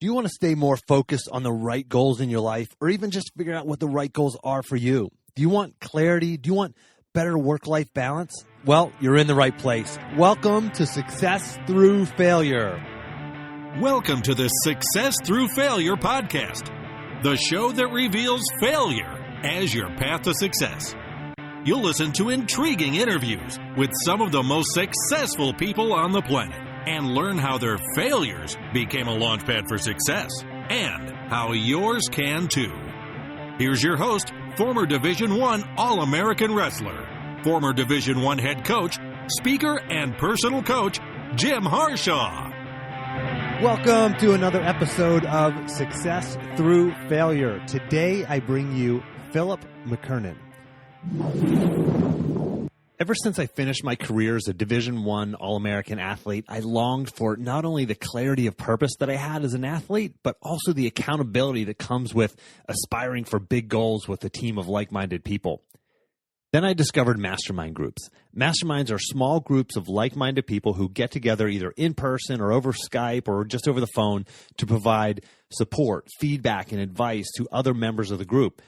Do you want to stay more focused on the right goals in your life, or even just figure out what the right goals are for you? Do you want clarity? Do you want better work-life balance? Well, you're in the right place. Welcome to Success Through Failure. Welcome to the Success Through Failure podcast, the show that reveals failure as your path to success. You'll listen to intriguing interviews with some of the most successful people on the planet and learn how their failures became a launchpad for success and how yours can too. Here's your host, former Division I All-American wrestler, former Division I head coach, speaker, and personal coach, Jim Harshaw. Welcome to another episode of Success Through Failure. Today, I bring you Philip McKernan. Ever since I finished my career as a Division I All-American athlete, I longed for not only the clarity of purpose that I had as an athlete, but also the accountability that comes with aspiring for big goals with a team of like-minded people. Then I discovered mastermind groups. Masterminds are small groups of like-minded people who get together either in person or over Skype or just over the phone to provide support, feedback, and advice to other members of the group.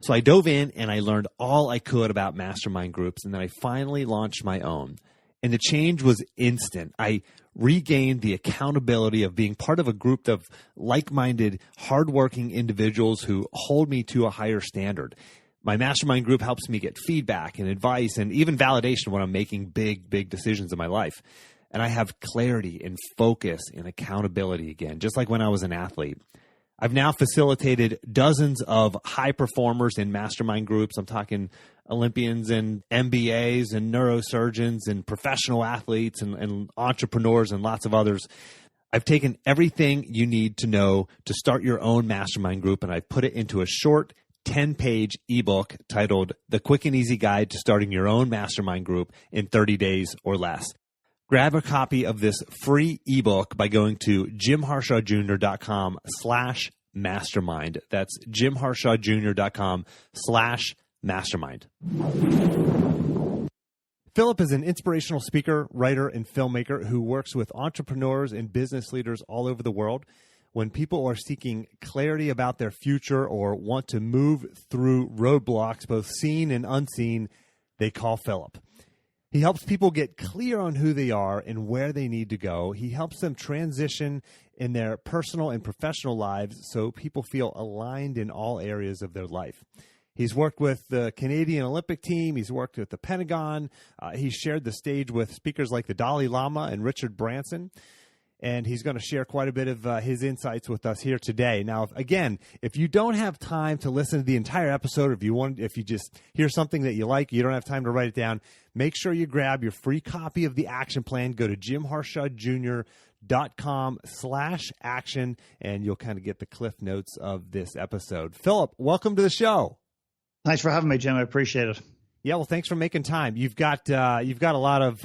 So I dove in and I learned all I could about mastermind groups, and then I finally launched my own. And the change was instant. I regained the accountability of being part of a group of like-minded, hardworking individuals who hold me to a higher standard. My mastermind group helps me get feedback and advice and even validation when I'm making big decisions in my life. And I have clarity and focus and accountability again, just like when I was an athlete. I've now facilitated dozens of high performers in mastermind groups. I'm talking Olympians and MBAs and neurosurgeons and professional athletes and entrepreneurs and lots of others. I've taken everything you need to know to start your own mastermind group, and I've put it into a short 10-page ebook titled The Quick and Easy Guide to Starting Your Own Mastermind Group in 30 Days or Less. Grab a copy of this free ebook by going to jimharshawjr.com/mastermind. That's jimharshawjr.com/mastermind. Philip is an inspirational speaker, writer, and filmmaker who works with entrepreneurs and business leaders all over the world. When people are seeking clarity about their future or want to move through roadblocks, both seen and unseen, they call Philip. He helps people get clear on who they are and where they need to go. He helps them transition in their personal and professional lives so people feel aligned in all areas of their life. He's worked with the Canadian Olympic team. He's worked with the Pentagon. He's shared the stage with speakers like the Dalai Lama and Branson. And he's going to share quite a bit of his insights with us here today. Now, again, if you don't have time to listen to the entire episode, if you just hear something that you like, you don't have time to write it down, make sure you grab your free copy of the action plan. Go to jimharshawjr.com/action, and you'll kind of get the cliff notes of this episode. Philip, welcome to the show. Thanks for having me, Jim. I appreciate it. Yeah, well, thanks for making time. You've got a lot of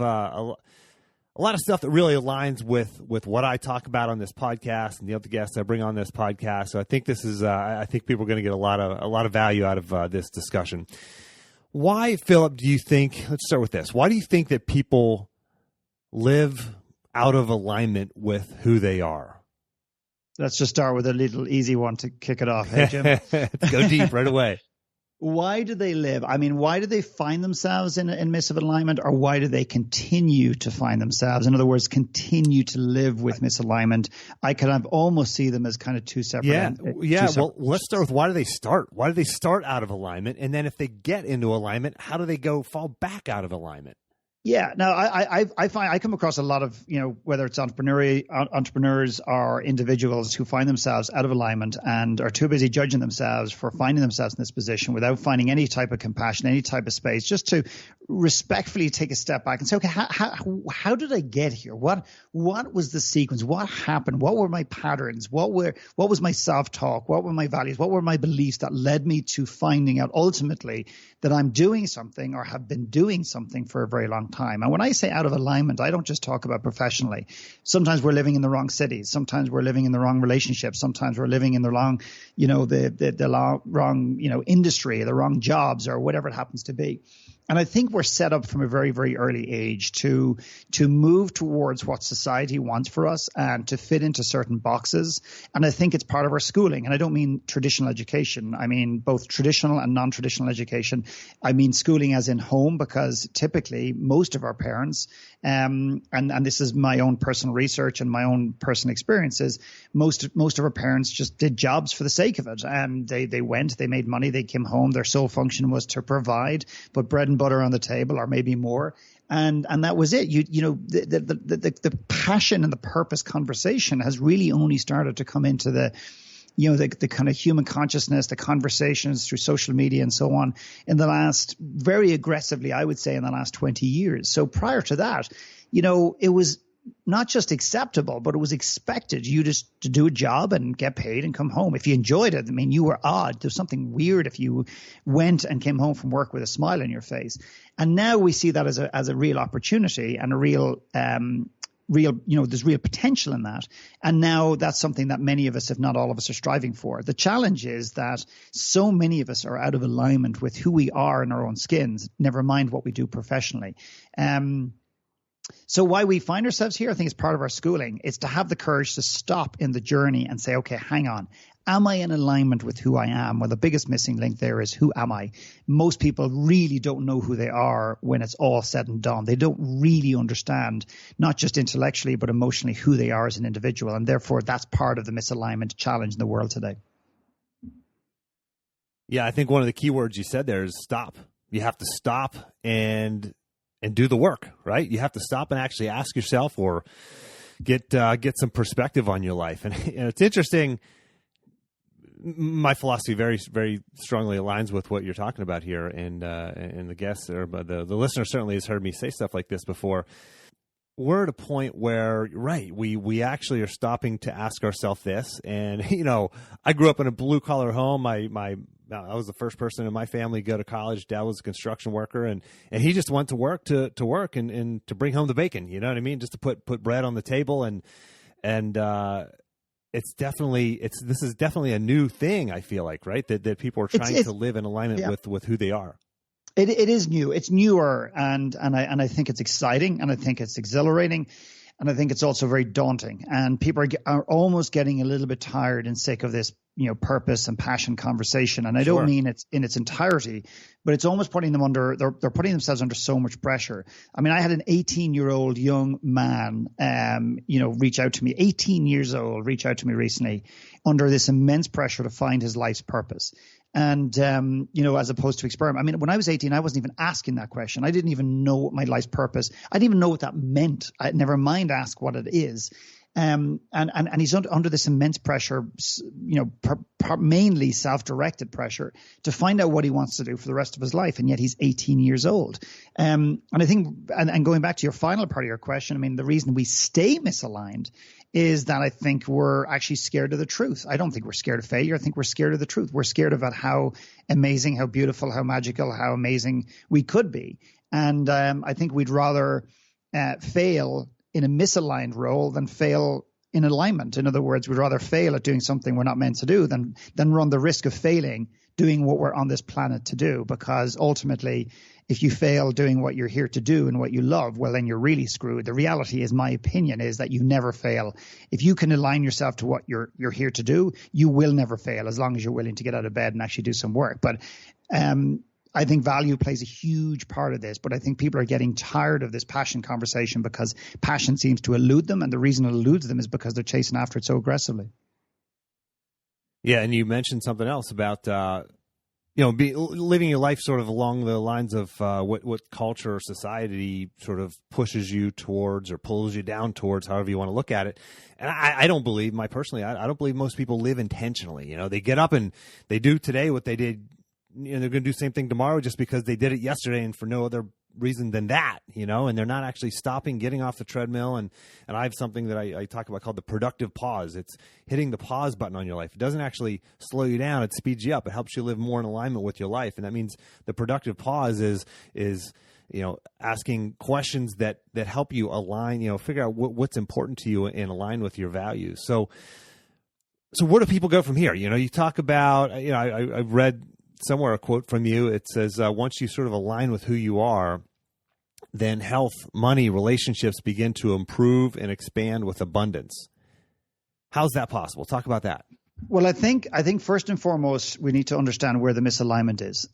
stuff that really aligns with what I talk about on this podcast and the other guests I bring on this podcast. So I think this is I think people are going to get a lot of value out of this discussion. Why, Philip, do you think? Let's start with this. Why do you think that people live out of alignment with who they are? Let's just start with a little easy one to kick it off. Hey, Jim. Let's go deep right away. Why do they live? I mean, why do they find themselves in misalignment, or why do they continue to find themselves? In other words, continue to live with misalignment. I kind of almost see them as kind of two separate. Well, let's start with why do they start? Why do they start out of alignment? And then if they get into alignment, how do they fall back out of alignment? Yeah, no, I find I come across a lot of, whether it's entrepreneurs or individuals who find themselves out of alignment and are too busy judging themselves for finding themselves in this position without finding any type of compassion, any type of space, just to respectfully take a step back and say, okay, how did I get here? What was the sequence? What happened? What were my patterns? What was my self-talk? What were my values? What were my beliefs that led me to finding out ultimately that I'm doing something or have been doing something for a very long time? And when I say out of alignment, I don't just talk about professionally. Sometimes we're living in the wrong cities. Sometimes we're living in the wrong relationships. Sometimes we're living in the wrong, wrong industry, the wrong jobs, or whatever it happens to be. And I think we're set up from a very, very early age to move towards what society wants for us and to fit into certain boxes. And I think it's part of our schooling. And I don't mean traditional education. I mean both traditional and non-traditional education. I mean schooling as in home, because typically most of our parents, and this is my own personal research and my own personal experiences, most of our parents just did jobs for the sake of it. And they went, they made money, they came home. Their sole function was to provide, put bread and butter on the table, or maybe more, and that was it. The passion and the purpose conversation has really only started to come into the kind of human consciousness, the conversations through social media and so on in the last, very aggressively, I would say, in the last 20 years. So prior to that, it was not just acceptable, but it was expected you just to do a job and get paid and come home. If you enjoyed it, I mean, you were odd. There's something weird if you went and came home from work with a smile on your face. And now we see that as a real opportunity and a real, there's real potential in that. And now that's something that many of us, if not all of us, are striving for. The challenge is that so many of us are out of alignment with who we are in our own skins, never mind what we do professionally. So why we find ourselves here, I think it's part of our schooling. It's to have the courage to stop in the journey and say, okay, hang on. Am I in alignment with who I am? Well, the biggest missing link there is, who am I? Most people really don't know who they are when it's all said and done. They don't really understand, not just intellectually, but emotionally, who they are as an individual. And therefore, that's part of the misalignment challenge in the world today. Yeah, I think one of the key words you said there is stop. You have to stop and do the work, right? You have to stop and actually ask yourself, or get some perspective on your life. And it's interesting. My philosophy very, very strongly aligns with what you're talking about here, and the guests, or the listener certainly has heard me say stuff like this before. We're at a point where, right, we actually are stopping to ask ourselves this. And I grew up in a blue collar home. I was the first person in my family to go to college. Dad was a construction worker, and he just went to work to work and to bring home the bacon. You know what I mean? Just to put bread on the table, and this is definitely a new thing. I feel like, right, that people are trying to live in alignment with who they are. It is new. It's newer, and I think it's exciting, and I think it's exhilarating. And I think it's also very daunting, and people are almost getting a little bit tired and sick of this, purpose and passion conversation. And I don't mean it's in its entirety, but it's almost putting them under, they're putting themselves under so much pressure. I mean, I had an 18-year-old young man, reach out to me, 18 years old, reach out to me recently under this immense pressure to find his life's purpose. And, as opposed to experiment. I mean, when I was 18, I wasn't even asking that question. I didn't even know what my life's purpose. I didn't even know what that meant. Never mind ask what it is. And he's under this immense pressure, mainly self-directed pressure to find out what he wants to do for the rest of his life. And yet he's 18 years old. And I think, and going back to your final part of your question, I mean, the reason we stay misaligned is that I think we're actually scared of the truth. I don't think we're scared of failure. I think we're scared of the truth. We're scared about how amazing, how beautiful, how magical, how amazing we could be. And I think we'd rather fail in a misaligned role than fail in alignment. In other words, we'd rather fail at doing something we're not meant to do than run the risk of failing doing what we're on this planet to do. Because ultimately, if you fail doing what you're here to do and what you love, well, then you're really screwed. The reality is, my opinion is that you never fail. If you can align yourself to what you're here to do, you will never fail, as long as you're willing to get out of bed and actually do some work. But I think value plays a huge part of this, but I think people are getting tired of this passion conversation because passion seems to elude them, and the reason it eludes them is because they're chasing after it so aggressively. Yeah, and you mentioned something else about living your life sort of along the lines of what culture or society sort of pushes you towards or pulls you down towards, however you want to look at it. And I don't believe, I don't believe most people live intentionally. They get up and they do today what they did. They're going to do the same thing tomorrow just because they did it yesterday and for no other reason than that, and they're not actually stopping, getting off the treadmill. And I have something that I talk about called the productive pause. It's hitting the pause button on your life. It doesn't actually slow you down. It speeds you up. It helps you live more in alignment with your life. And that means the productive pause is asking questions that help you align, figure out what's important to you and align with your values. So where do people go from here? You talk about, I read somewhere a quote from you. It says, once you sort of align with who you are, then health, money, relationships begin to improve and expand with abundance. How's that possible? Talk about that. Well, I think first and foremost we need to understand where the misalignment is.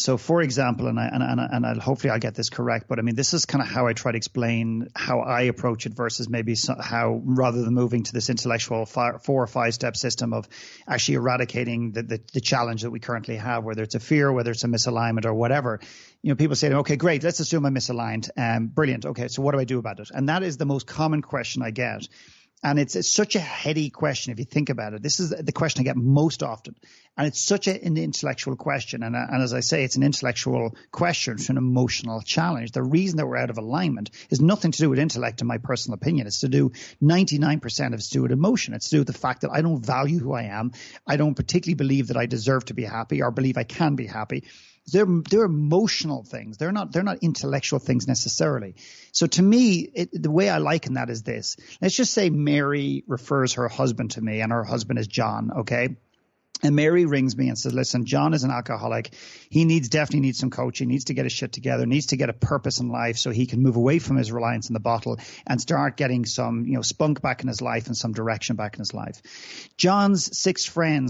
So, for example, and hopefully I'll get this correct, but I mean this is kind of how I try to explain how I approach it versus maybe how rather than moving to this intellectual 4 or 5 step system of actually eradicating the challenge that we currently have, whether it's a fear, whether it's a misalignment or whatever. You know, people say, okay, great, let's assume I'm misaligned. Brilliant. Okay, so what do I do about it? And that is the most common question I get. And it's such a heady question if you think about it. This is the question I get most often. And it's such an intellectual question. And as I say, it's an intellectual question. It's an emotional challenge. The reason that we're out of alignment is nothing to do with intellect, in my personal opinion. It's to do 99% of it's to do with emotion. It's to do with the fact that I don't value who I am. I don't particularly believe that I deserve to be happy or believe I can be happy. They're emotional things. They're not intellectual things necessarily. So to me, the way I liken that is this. Let's just say Mary refers her husband to me and her husband is John, okay? And Mary rings me and says, listen, John is an alcoholic. He definitely needs some coaching, needs to get his shit together, needs to get a purpose in life so he can move away from his reliance on the bottle and start getting some, spunk back in his life and some direction back in his life. John's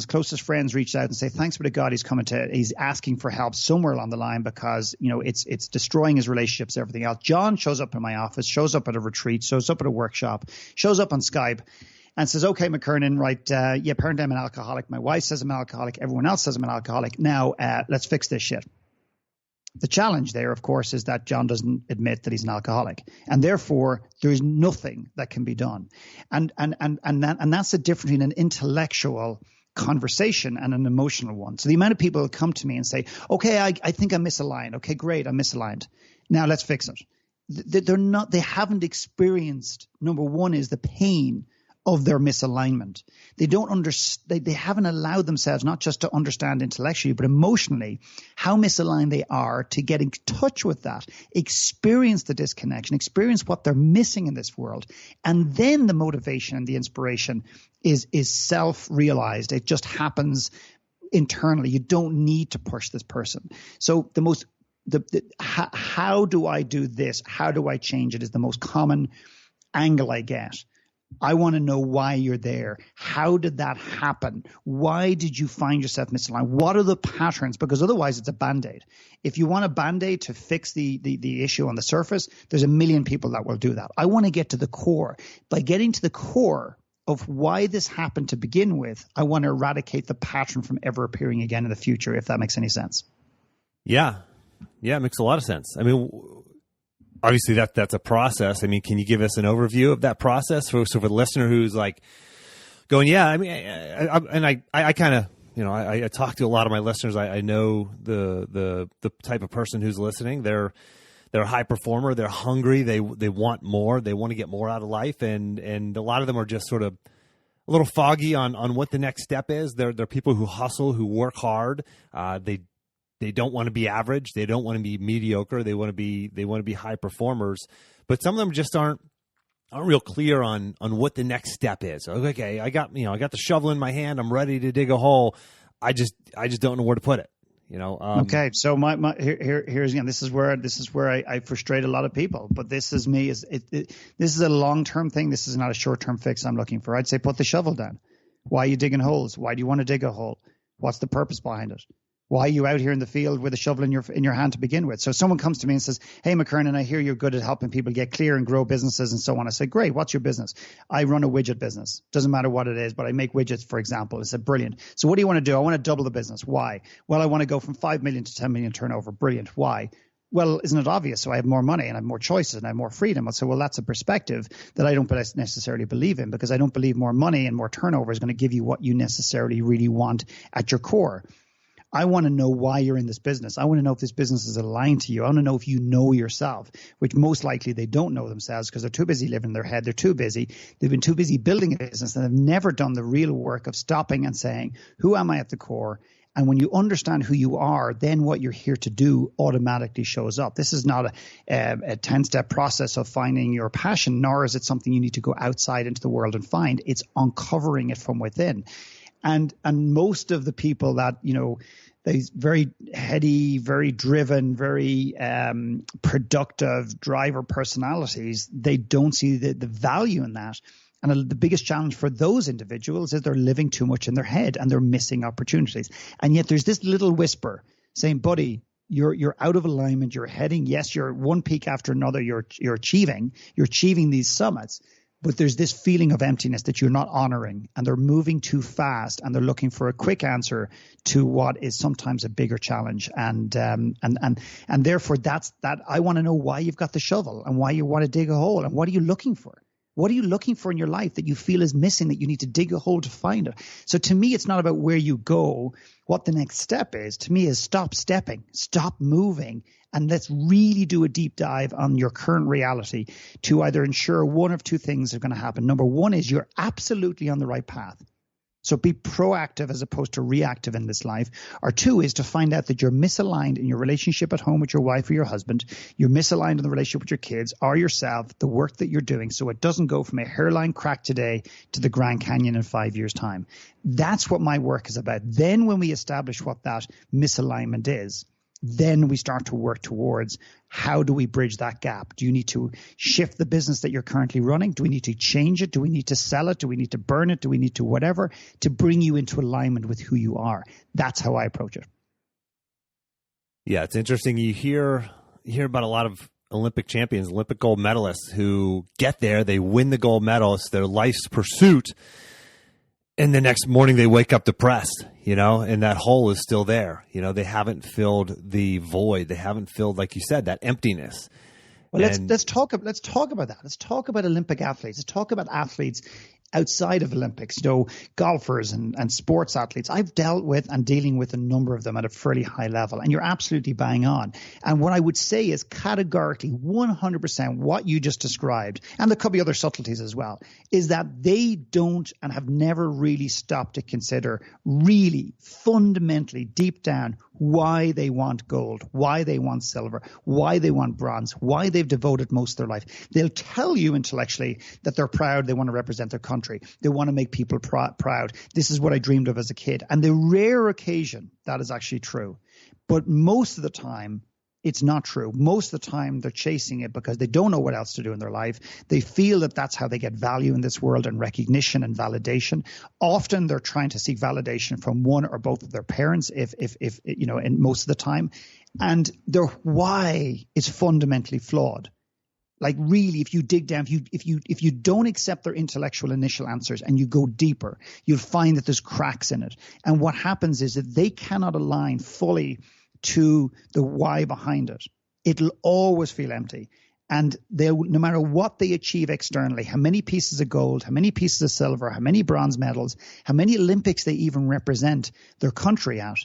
closest friends reached out and say, thanks be to God, he's asking for help somewhere along the line because, it's destroying his relationships, everything else. John shows up in my office, shows up at a retreat, shows up at a workshop, shows up on Skype, and says, okay, McKernan, right, apparently I'm an alcoholic. My wife says I'm an alcoholic. Everyone else says I'm an alcoholic. Now, let's fix this shit. The challenge there, of course, is that John doesn't admit that he's an alcoholic. And therefore, there is nothing that can be done. And that's the difference between an intellectual conversation and an emotional one. So the amount of people who come to me and say, okay, I think I'm misaligned. Okay, great, I'm misaligned. Now let's fix it. They haven't experienced, number one is the pain of their misalignment. They don't understand. They haven't allowed themselves not just to understand intellectually, but emotionally how misaligned they are to get in touch with that, experience the disconnection, experience what they're missing in this world. And then the motivation and the inspiration is self-realized. It just happens internally. You don't need to push this person. So how do I do this? How do I change it is the most common angle I get. I want to know why you're there. How did that happen? Why did you find yourself misaligned? What are the patterns? Because otherwise it's a Band-Aid. If you want a Band-Aid to fix the issue on the surface, there's a million people that will do that. I want to get to the core. By getting to the core of why this happened to begin with, I want to eradicate the pattern from ever appearing again in the future, if that makes any sense. Yeah. Yeah, it makes a lot of sense. I mean, obviously that's a process. I mean, can you give us an overview of that process for the listener who's like going, yeah, I mean, I kind of, I talk to a lot of my listeners. I know the type of person who's listening. They're a high performer. They're hungry. They want more. They want to get more out of life. And a lot of them are just sort of a little foggy on what the next step is. They're people who hustle, who work hard. They don't want to be average. They don't want to be mediocre. They want to be high performers. But some of them just aren't real clear on what the next step is. Okay, I got the shovel in my hand. I'm ready to dig a hole. I just don't know where to put it. Okay, so here's again. This is where I frustrate a lot of people. But this is me. This is a long-term thing. This is not a short-term fix I'm looking for. I'd say put the shovel down. Why are you digging holes? Why do you want to dig a hole? What's the purpose behind it? Why are you out here in the field with a shovel in your hand to begin with? So someone comes to me and says, hey, McKernan, I hear you're good at helping people get clear and grow businesses and so on. I say, great, what's your business? I run a widget business. Doesn't matter what it is, but I make widgets, for example. I said, brilliant. So what do you want to do? I want to double the business. Why? Well, I want to go from 5 million to 10 million turnover. Brilliant. Why? Well, isn't it obvious? So I have more money and I have more choices and I have more freedom. I'll say, well, that's a perspective that I don't necessarily believe in, because I don't believe more money and more turnover is going to give you what you necessarily really want at your core. I want to know why you're in this business. I want to know if this business is aligned to you. I want to know if you know yourself, which most likely they don't know themselves because they're too busy living in their head. They're too busy. They've been too busy building a business and they've never done the real work of stopping and saying, who am I at the core? And when you understand who you are, then what you're here to do automatically shows up. This is not a 10-step process of finding your passion, nor is it something you need to go outside into the world and find. It's uncovering it from within. And most of the people that, these very heady, very driven, very productive driver personalities, they don't see the value in that. And the biggest challenge for those individuals is they're living too much in their head and they're missing opportunities. And yet there's this little whisper saying, buddy, you're out of alignment. You're heading, yes, you're one peak after another. You're achieving these summits. But there's this feeling of emptiness that you're not honoring, and they're moving too fast, and they're looking for a quick answer to what is sometimes a bigger challenge. And therefore that I want to know why you've got the shovel and why you want to dig a hole, and what are you looking for? What are you looking for in your life that you feel is missing, that you need to dig a hole to find it? So to me, it's not about where you go. What the next step is, to me, is stop stepping, stop moving, and let's really do a deep dive on your current reality to either ensure one of two things are going to happen. Number one is you're absolutely on the right path. So be proactive as opposed to reactive in this life. Or two is to find out that you're misaligned in your relationship at home with your wife or your husband. You're misaligned in the relationship with your kids or yourself, the work that you're doing, so it doesn't go from a hairline crack today to the Grand Canyon in 5 years' time. That's what my work is about. Then when we establish what that misalignment is, then we start to work towards how do we bridge that gap? Do you need to shift the business that you're currently running? Do we need to change it? Do we need to sell it? Do we need to burn it? Do we need to whatever to bring you into alignment with who you are? That's how I approach it. Yeah, it's interesting. You hear about a lot of Olympic champions, Olympic gold medalists who get there, they win the gold medal, it's their life's pursuit, and the next morning they wake up depressed, and that hole is still there. They haven't filled the void. They haven't filled, like you said, that emptiness. Well, let's talk about that. Let's talk about Olympic athletes. Let's talk about athletes outside of Olympics, golfers and sports athletes. I've dealt with and dealing with a number of them at a fairly high level, and you're absolutely bang on. And what I would say is categorically 100% what you just described, and there could be other subtleties as well, is that they don't and have never really stopped to consider really fundamentally deep down why they want gold, why they want silver, why they want bronze, why they've devoted most of their life. They'll tell you intellectually that they're proud, they want to represent their country, they want to make people proud. This is what I dreamed of as a kid. And the rare occasion that is actually true. But most of the time, it's not true. Most of the time, they're chasing it because they don't know what else to do in their life. They feel that that's how they get value in this world, and recognition and validation. Often, they're trying to seek validation from one or both of their parents, if in most of the time. And their why is fundamentally flawed. Like really, if you dig down, if you don't accept their intellectual initial answers and you go deeper, you'll find that there's cracks in it. And what happens is that they cannot align fully to the why behind it. It'll always feel empty. And no matter what they achieve externally, how many pieces of gold, how many pieces of silver, how many bronze medals, how many Olympics they even represent their country at,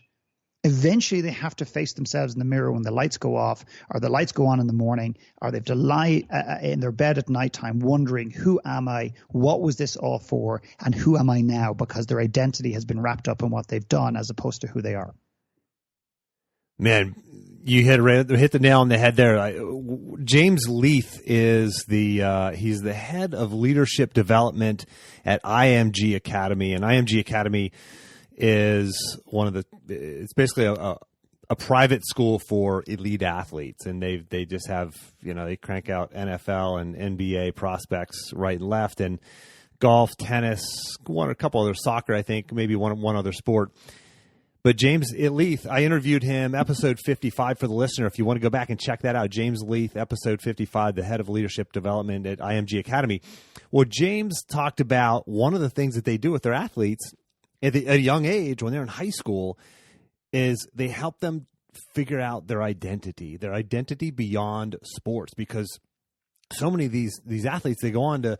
eventually they have to face themselves in the mirror when the lights go off, or the lights go on in the morning, or they have to lie in their bed at nighttime wondering, who am I? What was this all for? And who am I now? Because their identity has been wrapped up in what they've done as opposed to who they are. Man, you hit the nail on the head there. James Leith is he's the head of leadership development at IMG Academy, and IMG Academy is it's basically a private school for elite athletes, and they just have they crank out NFL and NBA prospects right and left, and golf, tennis, a couple other, soccer, I think, maybe one other sport. But James Leith, I interviewed him, episode 55 for the listener. If you want to go back and check that out, James Leith, episode 55, the head of leadership development at IMG Academy. Well, James talked about one of the things that they do with their athletes at a young age, when they're in high school, is they help them figure out their identity beyond sports. Because so many of these athletes, they go on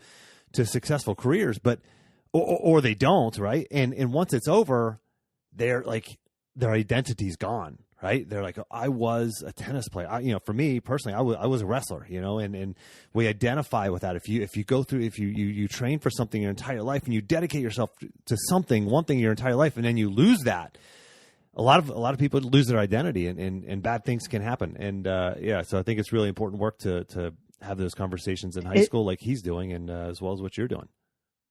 to successful careers, but or they don't, right? And once it's over, they're like, their identity's gone, right? They're like, I was a tennis player. For me personally, I was a wrestler, and we identify with that. If you go through, if you train for something your entire life and you dedicate yourself to one thing your entire life, and then you lose that, a lot of people lose their identity, and bad things can happen. And so I think it's really important work to have those conversations in high school, like he's doing, and as well as what you're doing.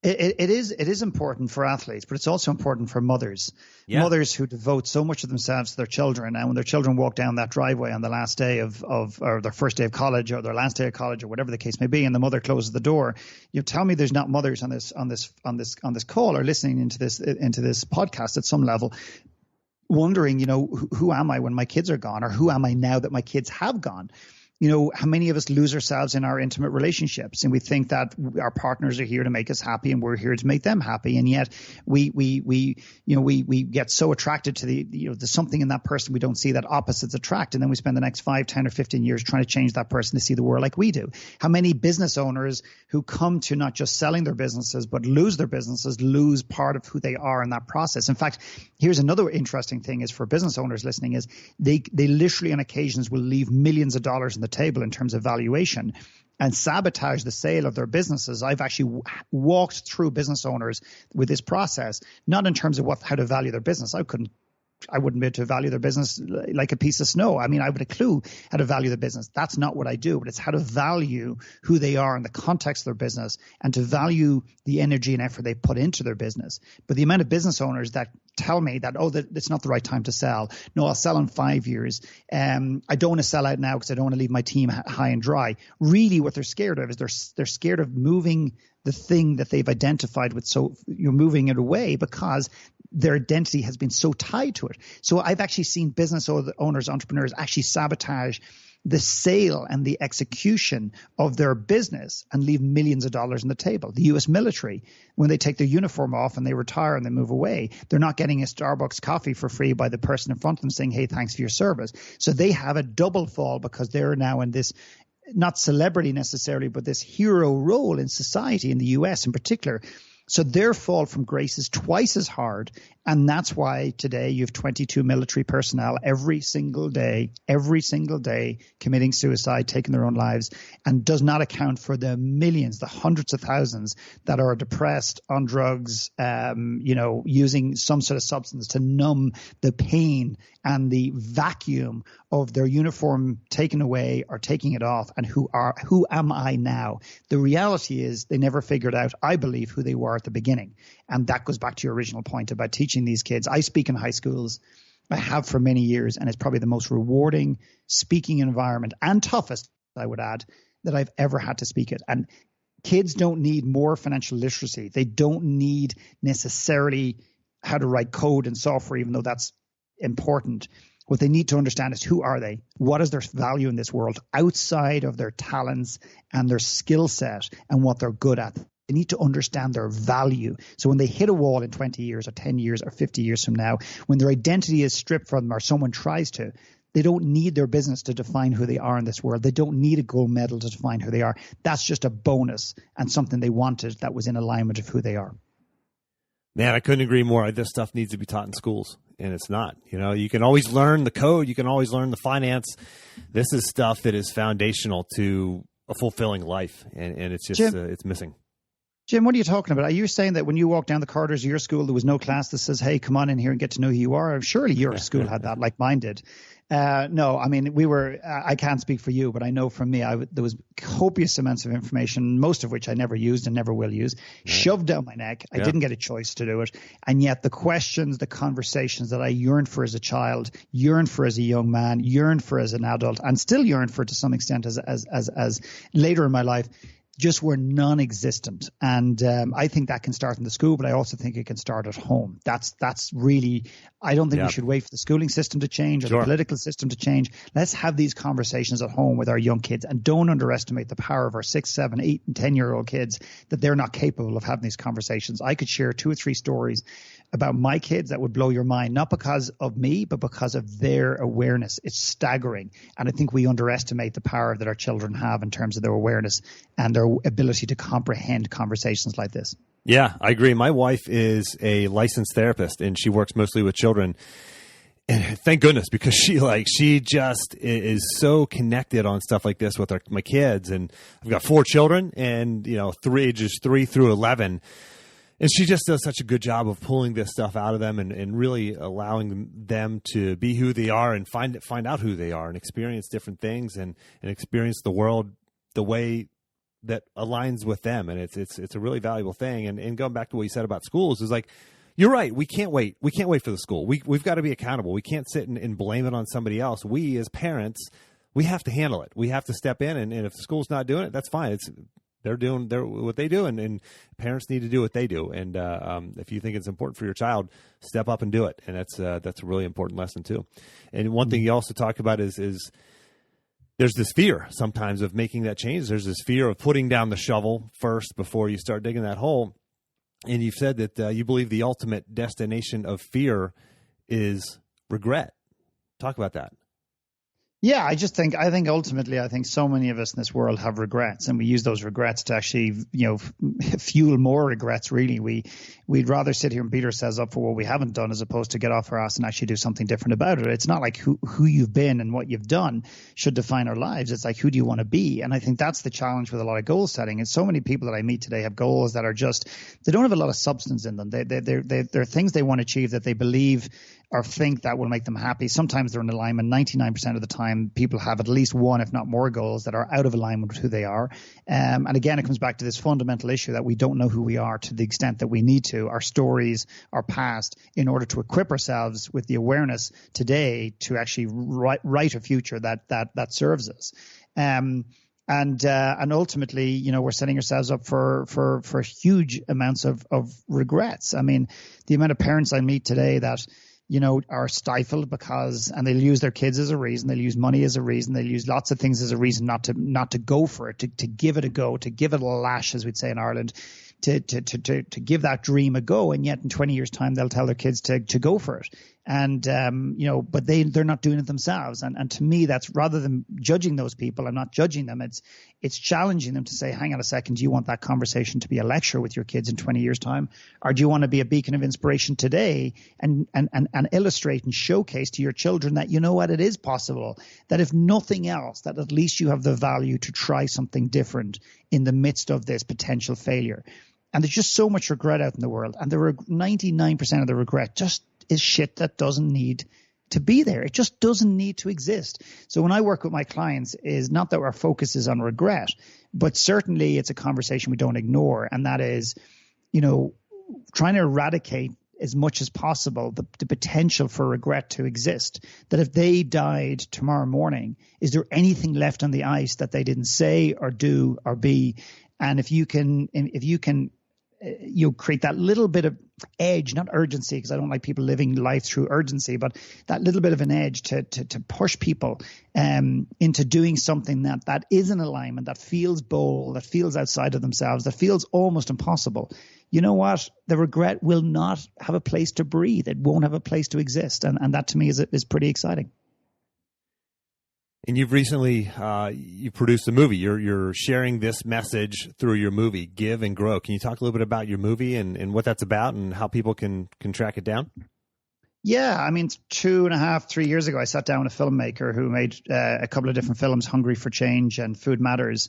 It is important for athletes, but it's also important for mothers. Yeah. Mothers who devote so much of themselves to their children, and when their children walk down that driveway on the last day of or their first day of college or their last day of college or whatever the case may be, and the mother closes the door, you tell me there's not mothers on this call or listening into this podcast at some level, wondering, who am I when my kids are gone, or who am I now that my kids have gone? How many of us lose ourselves in our intimate relationships, and we think that our partners are here to make us happy and we're here to make them happy. And yet we get so attracted to there's something in that person we don't see, that opposites attract. And then we spend the next 5, 10 or 15 years trying to change that person to see the world like we do. How many business owners who come to not just selling their businesses, but lose their businesses, lose part of who they are in that process. In fact, here's another interesting thing is for business owners listening is they literally on occasions will leave millions of dollars on the table in terms of valuation and sabotage the sale of their businesses. I've actually walked through business owners with this process, not in terms of how to value their business. I wouldn't be able to value their business like a piece of snow. I mean, I would have a clue how to value the business. That's not what I do, but it's how to value who they are in the context of their business and to value the energy and effort they put into their business. But the amount of business owners that tell me that it's not the right time to sell. No, I'll sell in 5 years. I don't want to sell out now because I don't want to leave my team high and dry. Really, what they're scared of is they're scared of moving the thing that they've identified with. So you're moving it away because their identity has been so tied to it. So I've actually seen business owners, entrepreneurs actually sabotage the sale and the execution of their business and leave millions of dollars on the table. The U.S. military, when they take their uniform off and they retire and they move away, they're not getting a Starbucks coffee for free by the person in front of them saying, hey, thanks for your service. So they have a double fall because they're now in this, not celebrity necessarily, but this hero role in society, in the U.S. in particular. So their fall from grace is twice as hard. And that's why today you have 22 military personnel every single day, committing suicide, taking their own lives, and does not account for the millions, the hundreds of thousands that are depressed, on drugs, using some sort of substance to numb the pain and the vacuum of their uniform taken away or taking it off. And who am I now? The reality is they never figured out, I believe, who they were at the beginning. And that goes back to your original point about teaching these kids. I speak in high schools. I have for many years, and it's probably the most rewarding speaking environment, and toughest, I would add, that I've ever had to speak at. And kids don't need more financial literacy. They don't need necessarily how to write code and software, even though that's important. What they need to understand is, who are they? What is their value in this world outside of their talents and their skill set and what they're good at? They need to understand their value. So when they hit a wall in 20 years or 10 years or 50 years from now, when their identity is stripped from them or someone tries to, they don't need their business to define who they are in this world. They don't need a gold medal to define who they are. That's just a bonus and something they wanted that was in alignment of who they are. Man, I couldn't agree more. This stuff needs to be taught in schools, and it's not. You can always learn the code. You can always learn the finance. This is stuff that is foundational to a fulfilling life, and it's just it's missing. Jim, what are you talking about? Are you saying that when you walk down the corridors of your school, there was no class that says, hey, come on in here and get to know who you are? Surely your school had that, like mine did. No, I mean, I can't speak for you, but I know from me, there was copious amounts of information, most of which I never used and never will use, shoved down my neck. I didn't get a choice to do it. And yet the questions, the conversations that I yearned for as a child, yearned for as a young man, yearned for as an adult, and still yearn for to some extent as later in my life, just were non-existent. And I think that can start in the school, but I also think it can start at home. That's really, I don't think we should wait for the schooling system to change or the political system to change. Let's have these conversations at home with our young kids, and don't underestimate the power of our 6, 7, 8, and 10-year-old kids, that they're not capable of having these conversations. I could share 2 or 3 stories about my kids that would blow your mind, not because of me, but because of their awareness. It's staggering. And I think we underestimate the power that our children have in terms of their awareness and their ability to comprehend conversations like this. Yeah, I agree. My wife is a licensed therapist, and she works mostly with children. And thank goodness, because she just is so connected on stuff like this with my kids. And I've got 4 children, and ages 3 through 11. And she just does such a good job of pulling this stuff out of them and really allowing them to be who they are and find out who they are and experience different things and experience the world the way that aligns with them. And it's a really valuable thing. And going back to what you said about schools is like, you're right. We can't wait. We can't wait for the school. We've got to be accountable. We can't sit and blame it on somebody else. We as parents, we have to handle it. We have to step in, and if the school's not doing it, that's fine. They're doing what they do, and parents need to do what they do. And if you think it's important for your child, step up and do it. And that's a really important lesson too. And one thing you also talk about is there's this fear sometimes of making that change. There's this fear of putting down the shovel first before you start digging that hole. And you've said that you believe the ultimate destination of fear is regret. Talk about that. Yeah, I think ultimately, I think so many of us in this world have regrets, and we use those regrets to actually, fuel more regrets. Really, we'd rather sit here and beat ourselves up for what we haven't done as opposed to get off our ass and actually do something different about it. It's not like who you've been and what you've done should define our lives. It's like, who do you want to be? And I think that's the challenge with a lot of goal setting. And so many people that I meet today have goals that are just, they don't have a lot of substance in them. They're things they want to achieve that they believe or think that will make them happy. Sometimes they're in alignment. 99% of the time, people have at least one, if not more, goals that are out of alignment with who they are. And again, it comes back to this fundamental issue that we don't know who we are to the extent that we need to, our stories, our past, in order to equip ourselves with the awareness today to actually write a future that serves us. And ultimately, we're setting ourselves up for huge amounts of regrets. I mean, the amount of parents I meet today that are stifled and they'll use their kids as a reason, they'll use money as a reason, they'll use lots of things as a reason not to go for it, to give it a go, to give it a lash, as we'd say in Ireland, to give that dream a go. And yet in 20 years' time, they'll tell their kids to go for it. And, but they're not doing it themselves. And to me, that's, rather than judging those people, I'm not judging them. It's challenging them to say, hang on a second, do you want that conversation to be a lecture with your kids in 20 years' time? Or do you want to be a beacon of inspiration today and illustrate and showcase to your children that, it is possible, that if nothing else, that at least you have the value to try something different in the midst of this potential failure. And there's just so much regret out in the world. And 99% of the regret just is shit that doesn't need to be there. It just doesn't need to exist. So when I work with my clients, is not that our focus is on regret, but certainly it's a conversation we don't ignore. And that is, trying to eradicate as much as possible the potential for regret to exist. That if they died tomorrow morning, is there anything left on the ice that they didn't say or do or be? And if you can create that little bit of edge, not urgency, because I don't like people living life through urgency, but that little bit of an edge to push people into doing something that is in alignment, that feels bold, that feels outside of themselves, that feels almost impossible. You know what? The regret will not have a place to breathe. It won't have a place to exist. And that to me is pretty exciting. And you've recently you produced a movie. You're sharing this message through your movie, Give and Grow. Can you talk a little bit about your movie and what that's about and how people can track it down? Yeah, I mean, 3 years ago, I sat down with a filmmaker who made a couple of different films, Hungry for Change and Food Matters.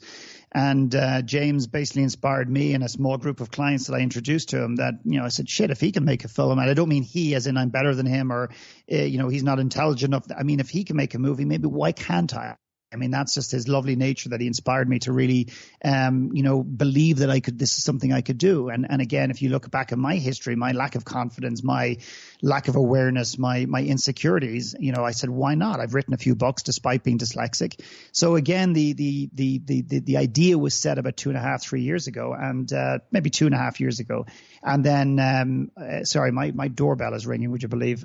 And James basically inspired me and a small group of clients that I introduced to him that, I said, shit, if he can make a film, and I don't mean he as in I'm better than him or, he's not intelligent enough. I mean, if he can make a movie, maybe why can't I? I mean, that's just his lovely nature that he inspired me to really, believe that this is something I could do. And again, if you look back at my history, my lack of confidence, my lack of awareness, my insecurities, I said, why not? I've written a few books despite being dyslexic. So again, the idea was set about 3 years ago and maybe 2.5 years ago. And then, sorry, my doorbell is ringing, would you believe?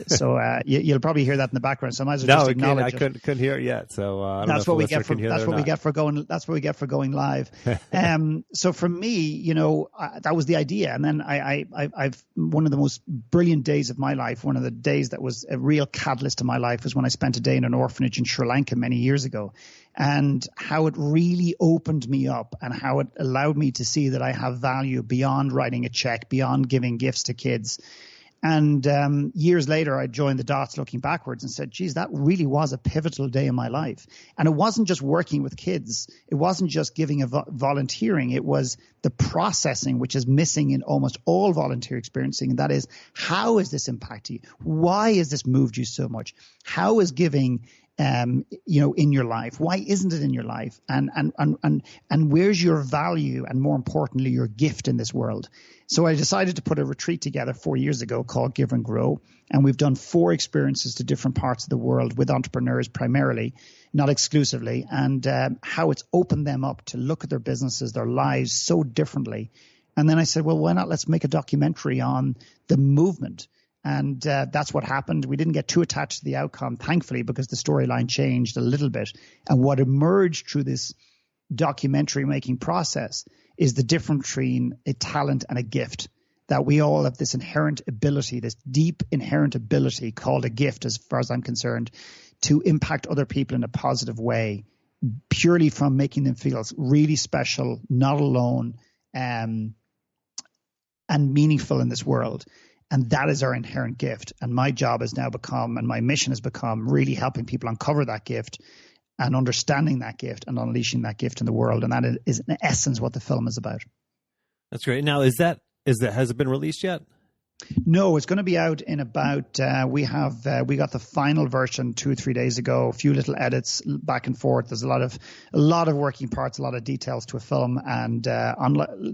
So you'll probably hear that in the background. So I might as well just acknowledge I couldn't hear it yet. So I don't that's know what if we get for that's what we get for going. That's what we get for going live. So for me, that was the idea. And then I've one of the most brilliant days of my life. One of the days that was a real catalyst to my life was when I spent a day in an orphanage in Sri Lanka many years ago, and how it really opened me up and how it allowed me to see that I have value beyond writing a check, beyond giving gifts to kids. And years later, I joined the dots looking backwards and said, geez, that really was a pivotal day in my life. And it wasn't just working with kids. It wasn't just giving volunteering. It was the processing, which is missing in almost all volunteer experiencing. And that is, how is this impacting you? Why has this moved you so much? How is giving in your life? Why isn't it in your life? And where's your value, and more importantly, your gift in this world? So I decided to put a retreat together 4 years ago called Give and Grow. And we've done 4 experiences to different parts of the world with entrepreneurs primarily, not exclusively, and how it's opened them up to look at their businesses, their lives so differently. And then I said, well, why not? Let's make a documentary on the movement. And that's what happened. We didn't get too attached to the outcome, thankfully, because the storyline changed a little bit. And what emerged through this documentary making process is the difference between a talent and a gift. That we all have this inherent ability, this deep inherent ability called a gift, as far as I'm concerned, to impact other people in a positive way, purely from making them feel really special, not alone, and meaningful in this world. And that is our inherent gift. And my job has now become, and my mission has become, really helping people uncover that gift and understanding that gift and unleashing that gift in the world. And that is in essence what the film is about. That's great. Now, has it been released yet? No, it's going to be out in about, we got the final version 2 or 3 days ago, a few little edits back and forth. There's a lot of working parts, a lot of details to a film, and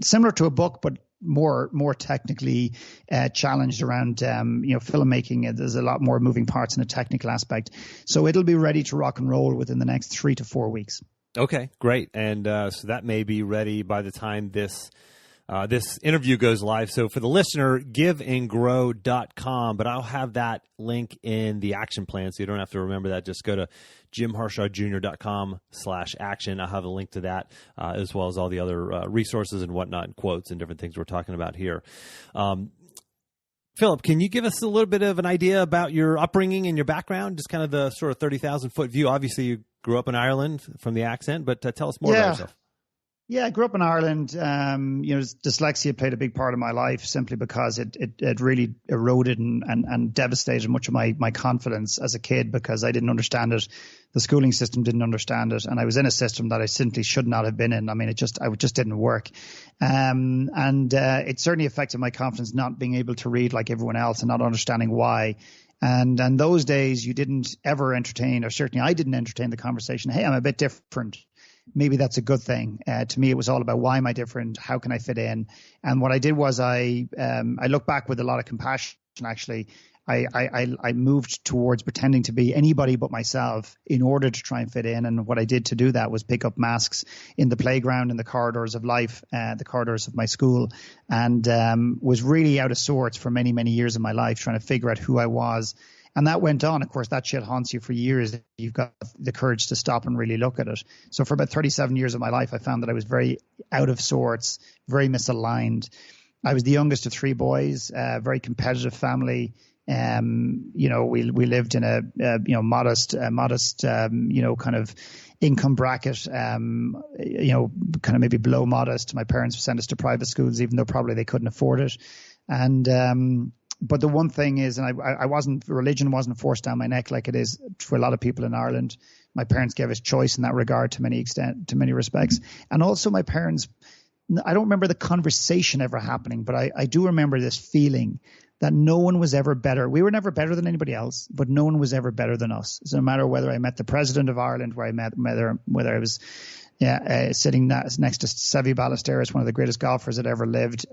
similar to a book, but more technically challenged around filmmaking. There's a lot more moving parts in a technical aspect. So it'll be ready to rock and roll within the next 3 to 4 weeks. Okay, great. And so that may be ready by the time this interview goes live. So for the listener, giveandgrow.com, but I'll have that link in the action plan, so you don't have to remember that. Just go to jimharshawjr.com/action. I'll have a link to that, as well as all the other resources and whatnot, and quotes and different things we're talking about here. Philip, can you give us a little bit of an idea about your upbringing and your background, just kind of the sort of 30,000-foot view? Obviously, you grew up in Ireland from the accent, but tell us more about yourself. Yeah, I grew up in Ireland. Dyslexia played a big part of my life simply because it really eroded and devastated much of my confidence as a kid, because I didn't understand it. The schooling system didn't understand it. And I was in a system that I simply should not have been in. I mean, it just didn't work. It certainly affected my confidence, not being able to read like everyone else and not understanding why. And those days you didn't ever entertain, or certainly I didn't entertain the conversation, hey, I'm a bit different. Maybe that's a good thing. To me, it was all about, why am I different? How can I fit in? And what I did was I look back with a lot of compassion, actually. I moved towards pretending to be anybody but myself in order to try and fit in. And what I did to do that was pick up masks in the playground, in the corridors of life, the corridors of my school, and was really out of sorts for many, many years of my life, trying to figure out who I was. And that went on. Of course, that shit haunts you for years. You've got the courage to stop and really look at it. So for about 37 years of my life, I found that I was very out of sorts, very misaligned. I was the youngest of 3 boys, very competitive family. We lived in a modest kind of income bracket, kind of maybe below modest. My parents sent us to private schools, even though probably they couldn't afford it. And but the one thing is, and religion wasn't forced down my neck like it is for a lot of people in Ireland. My parents gave us choice in that regard to many respects. And also my parents, I don't remember the conversation ever happening, but I do remember this feeling that no one was ever better. We were never better than anybody else, but no one was ever better than us. So no matter whether I met the president of Ireland, whether I was sitting next to Seve Ballesteros, one of the greatest golfers that ever lived,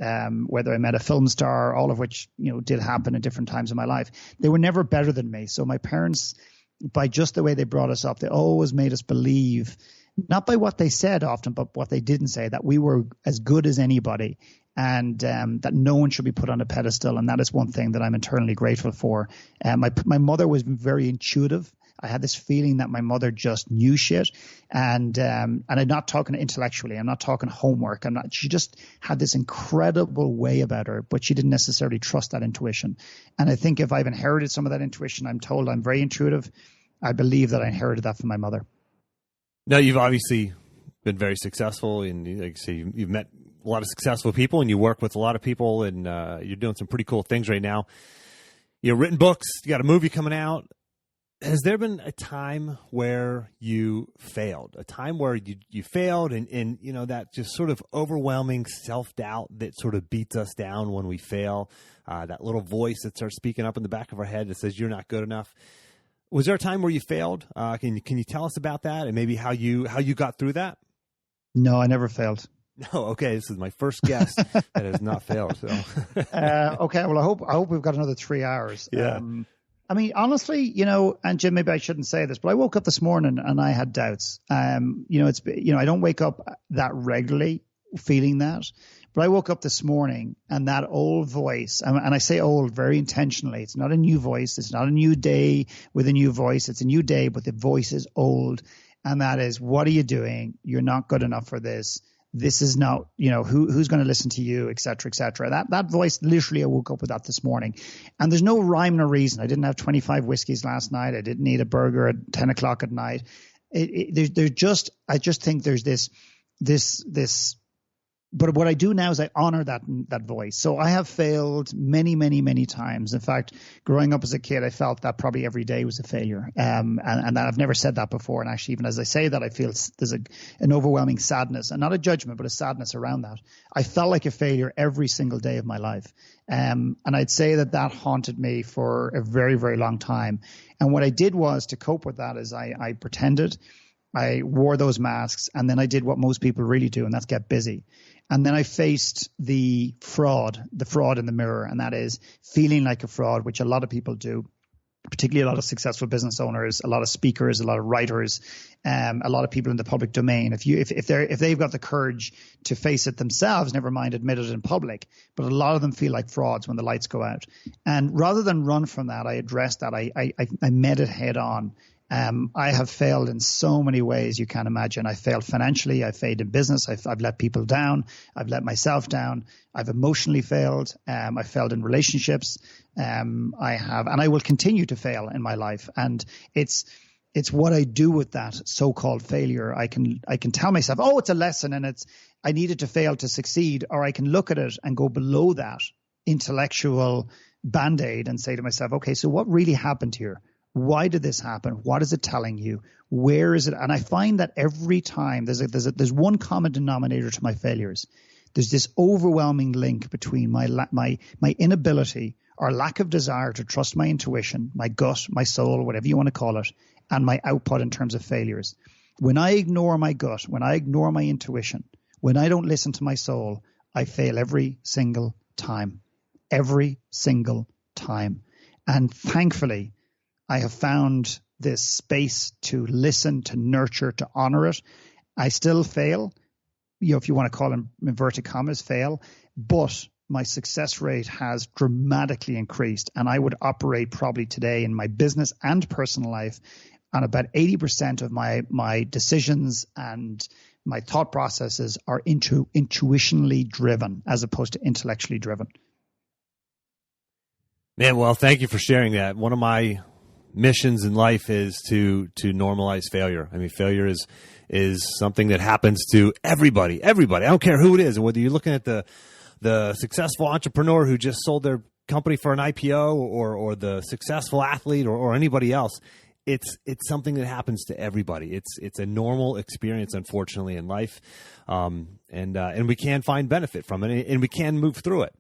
whether I met a film star, all of which did happen at different times in my life, they were never better than me. So my parents, by just the way they brought us up, they always made us believe, not by what they said often, but what they didn't say, that we were as good as anybody, and that no one should be put on a pedestal. And that is one thing that I'm eternally grateful for. My mother was very intuitive. I had this feeling that my mother just knew shit, and I'm not talking intellectually. I'm not talking homework. She just had this incredible way about her, but she didn't necessarily trust that intuition. And I think if I've inherited some of that intuition, I'm told I'm very intuitive. I believe that I inherited that from my mother. Now, you've obviously been very successful, and like I say, you've met a lot of successful people, and you work with a lot of people, and you're doing some pretty cool things right now. You've written books. You got a movie coming out. Has there been a time where you failed, a time where you failed and that just sort of overwhelming self-doubt that sort of beats us down when we fail, that little voice that starts speaking up in the back of our head that says you're not good enough? Was there a time where you failed? Can you tell us about that and maybe how you got through that? No, I never failed. No, okay. This is my first guest that has not failed. So, okay. Well, I hope we've got another 3 hours. Yeah. I mean, honestly, and Jim, maybe I shouldn't say this, but I woke up this morning and I had doubts. I don't wake up that regularly feeling that, but I woke up this morning and that old voice, and I say old very intentionally. It's not a new voice. It's not a new day with a new voice. It's a new day, but the voice is old. And that is, what are you doing? You're not good enough for this. This is not, who's going to listen to you, et cetera, et cetera. That voice, literally, I woke up with that this morning. And there's no rhyme nor reason. I didn't have 25 whiskeys last night. I didn't eat a burger at 10 o'clock at night. I just think there's this. But what I do now is I honor that voice. So I have failed many, many, many times. In fact, growing up as a kid, I felt that probably every day was a failure. And I've never said that before. And actually, even as I say that, I feel there's an overwhelming sadness, and not a judgment, but a sadness around that. I felt like a failure every single day of my life. And I'd say that haunted me for a very, very long time. And what I did was, to cope with that, is I pretended. I wore those masks, and then I did what most people really do, and that's get busy. And then I faced the fraud in the mirror, and that is feeling like a fraud, which a lot of people do, particularly a lot of successful business owners, a lot of speakers, a lot of writers, a lot of people in the public domain. If they've got the courage to face it themselves, never mind admit it in public, but a lot of them feel like frauds when the lights go out. And rather than run from that, I addressed that. I met it head on. I have failed in so many ways you can't imagine. I failed financially. I failed in business. I've let people down. I've let myself down. I've emotionally failed. I failed in relationships. And I will continue to fail in my life. And it's what I do with that so-called failure. I can tell myself, oh, it's a lesson, and I needed to fail to succeed, or I can look at it and go below that intellectual Band-Aid and say to myself, okay, so what really happened here? Why did this happen? What is it telling you? Where is it? And I find that every time there's one common denominator to my failures. There's this overwhelming link between my inability or lack of desire to trust my intuition, my gut, my soul, whatever you want to call it, and my output in terms of failures. When I ignore my gut, when I ignore my intuition, when I don't listen to my soul, I fail every single time. Every single time. And thankfully, I have found this space to listen, to nurture, to honor it. I still fail, if you want to call them inverted commas, fail, but my success rate has dramatically increased. And I would operate probably today in my business and personal life on about 80% of my decisions and my thought processes are intuitionally driven as opposed to intellectually driven. Man, well, thank you for sharing that. One of my missions in life is to normalize failure. I mean, failure is something that happens to everybody. I don't care who it is, and whether you're looking at the successful entrepreneur who just sold their company for an IPO or the successful athlete or anybody else. It's something that happens to everybody. It's a normal experience, unfortunately, in life, and we can find benefit from it, and we can move through it.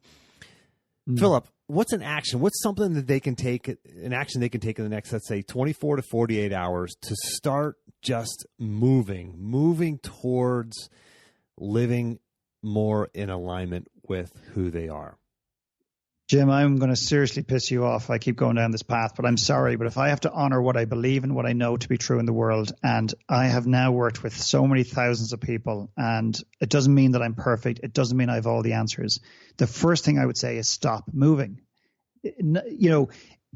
Philip, what's an action? What's something that they can take, an action they can take in the next, let's say, 24 to 48 hours to start just moving towards living more in alignment with who they are? Jim, I'm going to seriously piss you off. I keep going down this path, but I'm sorry. But if I have to honor what I believe and what I know to be true in the world, and I have now worked with so many thousands of people, and it doesn't mean that I'm perfect. It doesn't mean I have all the answers. The first thing I would say is stop moving.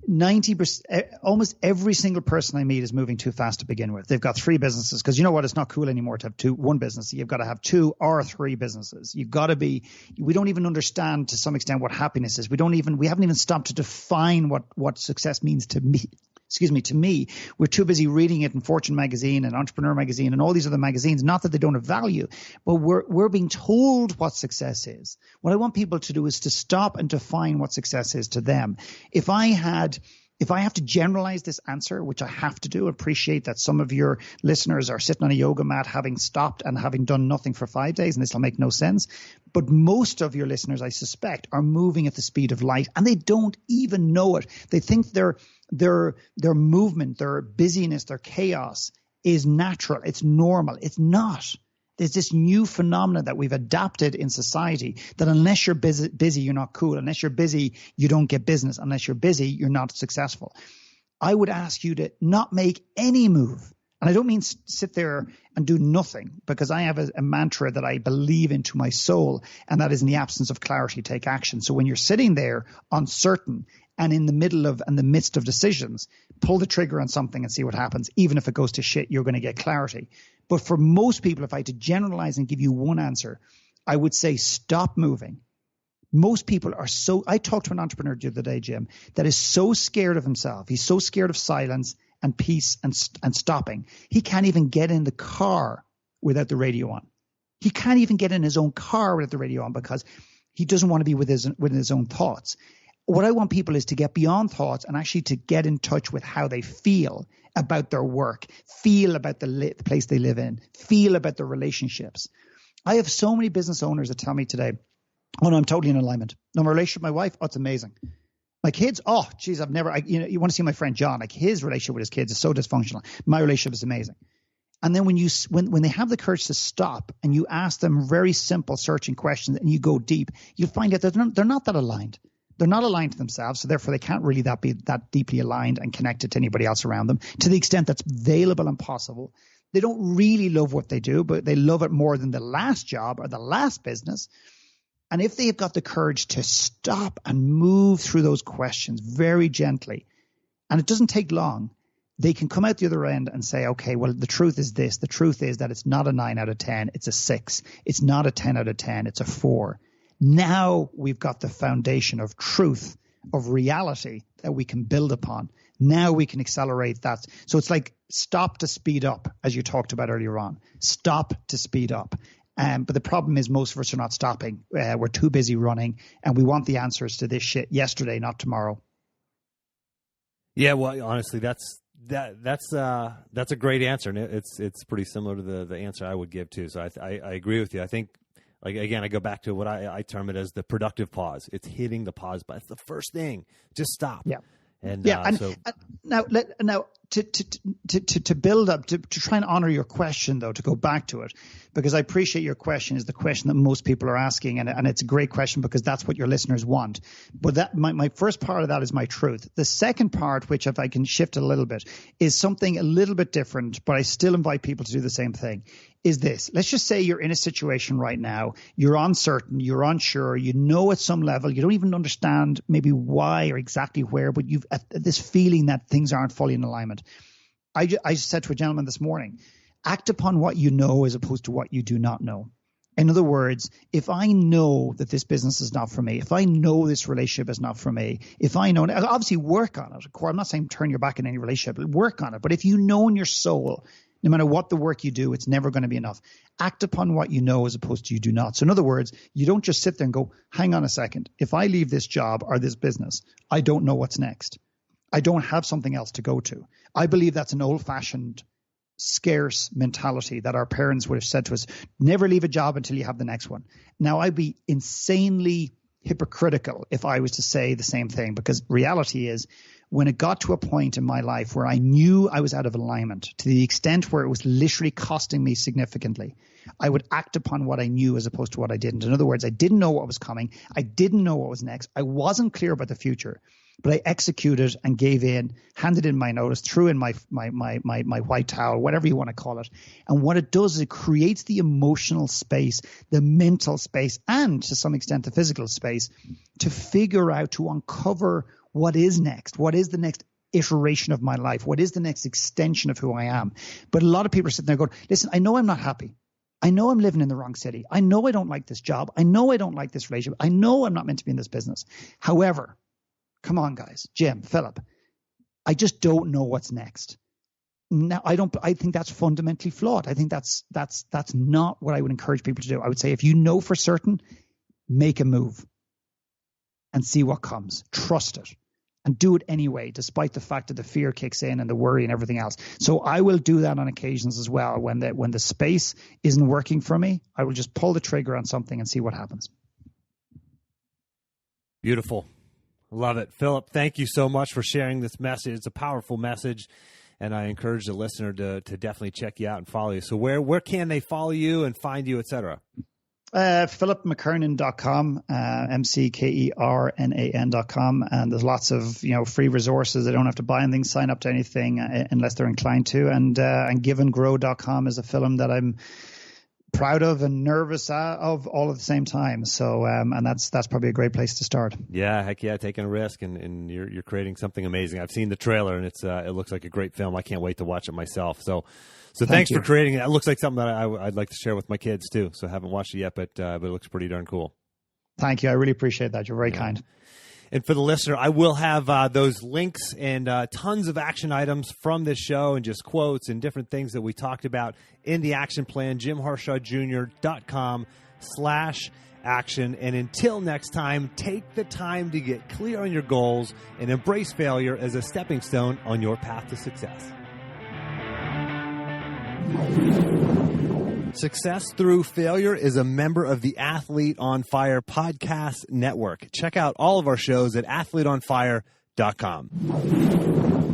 90%, almost every single person I meet is moving too fast to begin with. They've got 3 businesses, because you know what? It's not cool anymore to have one business. You've got to have 2 or 3 businesses. You've got to be. We don't even understand to some extent what happiness is. We haven't even stopped to define what success means to me. To me, we're too busy reading it in Fortune magazine and Entrepreneur magazine and all these other magazines. Not that they don't have value, but we're being told what success is. What I want people to do is to stop and define what success is to them. If I had If I have to generalize this answer, which I have to do, appreciate that some of your listeners are sitting on a yoga mat having stopped and having done nothing for 5 days, and this will make no sense. But most of your listeners, I suspect, are moving at the speed of light, and they don't even know it. They think their movement, their busyness, their chaos is natural. It's normal. It's not. There's this new phenomenon that we've adapted in society that unless you're busy, you're not cool. Unless you're busy, you don't get business. Unless you're busy, you're not successful. I would ask you to not make any move. And I don't mean sit there and do nothing, because I have a mantra that I believe into my soul, and that is, in the absence of clarity, take action. So when you're sitting there uncertain and in the middle of and the midst of decisions, pull the trigger on something and see what happens. Even if it goes to shit, you're going to get clarity. But for most people, if I had to generalize and give you one answer, I would say stop moving. Most people are so – I talked to an entrepreneur the other day, Jim, that is so scared of himself. He's so scared of silence and peace and stopping. He can't even get in the car without the radio on. He can't even get in his own car without the radio on because he doesn't want to be with his own thoughts. What I want people is to get beyond thoughts and actually to get in touch with how they feel about their work, feel about the place they live in, feel about their relationships. I have so many business owners that tell me today, oh, no, I'm totally in alignment. No, my relationship with my wife, oh, it's amazing. My kids, oh, geez, I've never, you want to see my friend John, like his relationship with his kids is so dysfunctional. My relationship is amazing. And then when they have the courage to stop and you ask them very simple searching questions and you go deep, you find out that they're not that aligned. They're not aligned to themselves, so therefore they can't really be that deeply aligned and connected to anybody else around them to the extent that's available and possible. They don't really love what they do, but they love it more than the last job or the last business. And if they have got the courage to stop and move through those questions very gently, and it doesn't take long, they can come out the other end and say, okay, well, the truth is this. The truth is that it's not a 9 out of 10. It's a 6. It's not a 10 out of 10. It's a 4. Now we've got the foundation of truth, of reality that we can build upon. Now we can accelerate that. So it's like stop to speed up, as you talked about earlier on. Stop to speed up. But the problem is most of us are not stopping. We're too busy running, and we want the answers to this shit yesterday, not tomorrow. Yeah, well, honestly, that's a great answer, and it's pretty similar to the answer I would give too. So I agree with you. I think, like, again, I go back to what I term it as the productive pause. It's hitting the pause button. It's the first thing. Just stop. Yeah. And now to build up, to try and honor your question, though, to go back to it, because I appreciate your question is the question that most people are asking, and it's a great question because that's what your listeners want. But that my first part of that is my truth. The second part, which if I can shift a little bit, is something a little bit different, but I still invite people to do the same thing. Is this. Let's just say you're in a situation right now, you're uncertain, you're unsure, you know at some level, you don't even understand maybe why or exactly where, but you've this feeling that things aren't fully in alignment. I said to a gentleman this morning, act upon what you know as opposed to what you do not know. In other words, if I know that this business is not for me, if I know this relationship is not for me, if I know, obviously work on it. I'm not saying turn your back in any relationship, but work on it. But if you know in your soul, no matter what the work you do, it's never going to be enough. Act upon what you know as opposed to you do not. So in other words, you don't just sit there and go, hang on a second. If I leave this job or this business, I don't know what's next. I don't have something else to go to. I believe that's an old-fashioned, scarce mentality that our parents would have said to us, never leave a job until you have the next one. Now, I'd be insanely hypocritical if I was to say the same thing, because reality is when it got to a point in my life where I knew I was out of alignment to the extent where it was literally costing me significantly, I would act upon what I knew as opposed to what I didn't. In other words, I didn't know what was coming. I didn't know what was next. I wasn't clear about the future, but I executed and gave in, handed in my notice, threw in my white towel, whatever you want to call it. And what it does is it creates the emotional space, the mental space, and to some extent the physical space to figure out, to uncover what is next? What is the next iteration of my life? What is the next extension of who I am? But a lot of people are sitting there going, listen, I know I'm not happy. I know I'm living in the wrong city. I know I don't like this job. I know I don't like this relationship. I know I'm not meant to be in this business. However, come on, guys, Jim, Philip, I just don't know what's next. Now, I think that's fundamentally flawed. I think that's not what I would encourage people to do. I would say if you know for certain, make a move and see what comes. Trust it. and do it anyway, despite the fact that the fear kicks in and the worry and everything else. So I will do that on occasions as well. When the space isn't working for me, I will just pull the trigger on something and see what happens. Beautiful. Love it. Philip, thank you so much for sharing this message. It's a powerful message, and I encourage the listener to definitely check you out and follow you. So where can they follow you and find you, et cetera? PhilipMcKernan.com, McKernan.com, and there's lots of free resources. They don't have to buy anything, sign up to anything unless they're inclined to. And GiveAndGrow.com is a film that I'm proud of and nervous of all at the same time. So and that's probably a great place to start. Yeah, heck yeah, taking a risk, and you're creating something amazing. I've seen the trailer, and it looks like a great film. I can't wait to watch it myself. So thanks for creating it. It looks like something that I'd like to share with my kids too. So I haven't watched it yet, but it looks pretty darn cool. Thank you. I really appreciate that. You're very kind. And for the listener, I will have those links and tons of action items from this show and just quotes and different things that we talked about in the action plan, jimharshawjr.com/action. And until next time, take the time to get clear on your goals and embrace failure as a stepping stone on your path to success. Success Through Failure is a member of the Athlete on Fire podcast network. Check out all of our shows at athleteonfire.com.